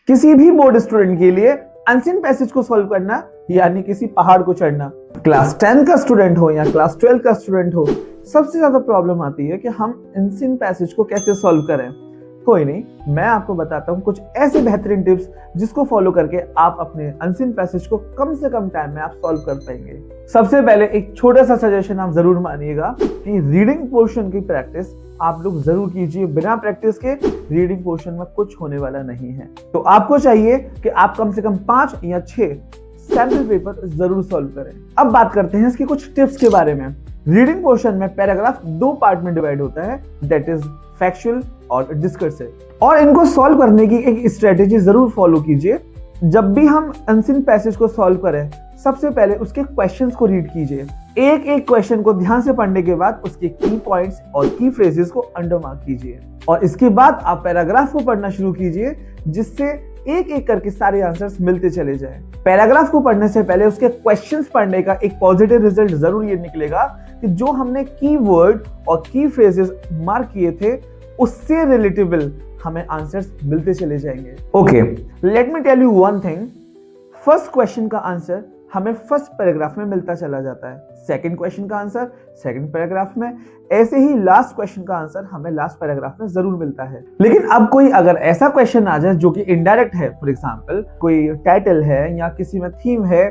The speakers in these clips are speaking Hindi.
किसी भी बोर्ड स्टूडेंट के लिए अनसीन पैसेज को सॉल्व करना यानी किसी पहाड़ को चढ़ना। क्लास 10 का स्टूडेंट हो या क्लास 12 का स्टूडेंट हो, सबसे ज्यादा प्रॉब्लम आती है कि हम अनसीन पैसेज को कैसे सॉल्व करें। कोई नहीं, मैं आपको बताता हूँ कुछ ऐसे बेहतरीन टिप्स जिसको फॉलो करके आप अपने अनसीन पैसेज को कम से कम टाइम में आप सॉल्व कर पाएंगे। सबसे पहले एक छोटा सा सजेशन आप जरूर मानिएगा कि रीडिंग पोर्शन की प्रैक्टिस आप लोग जरूर कीजिए। बिना प्रैक्टिस के रीडिंग पोर्शन में कुछ होने वाला नहीं है। तो आपको चाहिए कि आप कम से कम 5 या 6 सैंपल पेपर जरूर सॉल्व करें। अब बात करते हैं इसके कुछ टिप्स के बारे में। रीडिंग पोर्शन में पैराग्राफ 2 पार्ट में डिवाइड होता है, दैट इज फैक्चुअल और डिस्कर्सिव। और इनको सॉल्व करने की एक स्ट्रेटेजी जरूर फॉलो कीजिए। जब भी हम अनसीन पैसेज को सॉल्व करें, सबसे पहले उसके क्वेश्चंस को रीड कीजिए। एक एक क्वेश्चन को ध्यान से पढ़ने के बाद उसके की पॉइंट्स और की फ्रेजेस को अंडरमार्क कीजिए और इसके बाद आप पैराग्राफ को पढ़ना शुरू कीजिए, जिससे एक एक करके सारे आंसर्स मिलते चले जाएं। पैराग्राफ को पढ़ने से पहले उसके क्वेश्चंस पढ़ने का एक पॉजिटिव रिजल्ट जरूर ये निकलेगा कि जो हमने कीवर्ड और की फ्रेजेस मार्क किए थे उससे रिलेटेबल हमें आंसर्स मिलते चले जाएंगे। Okay, let me tell you one thing. First question का आंसर हमें फर्स्ट पैराग्राफ में मिलता चला जाता है, सेकंड क्वेश्चन का आंसर सेकंड पैराग्राफ में, ऐसे ही लास्ट क्वेश्चन का आंसर हमें लास्ट पैराग्राफ में जरूर मिलता है। लेकिन अब कोई अगर ऐसा क्वेश्चन आ जाए जो कि इनडायरेक्ट है, फॉर एग्जांपल कोई टाइटल है या किसी में थीम है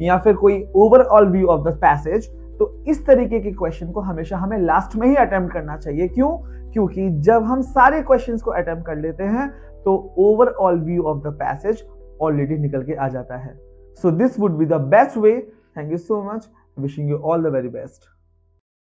या फिर कोई overall view of the passage, तो इस तरीके के क्वेश्चन को हमेशा हमें लास्ट में ही अटेम्प्ट करना चाहिए। क्यों? क्योंकि जब हम सारे क्वेश्चंस को अटेम्प्ट कर लेते हैं तो overall view of the passage already निकल के आ जाता है। So this would be the best way. Thank you so much. Wishing you all the very best.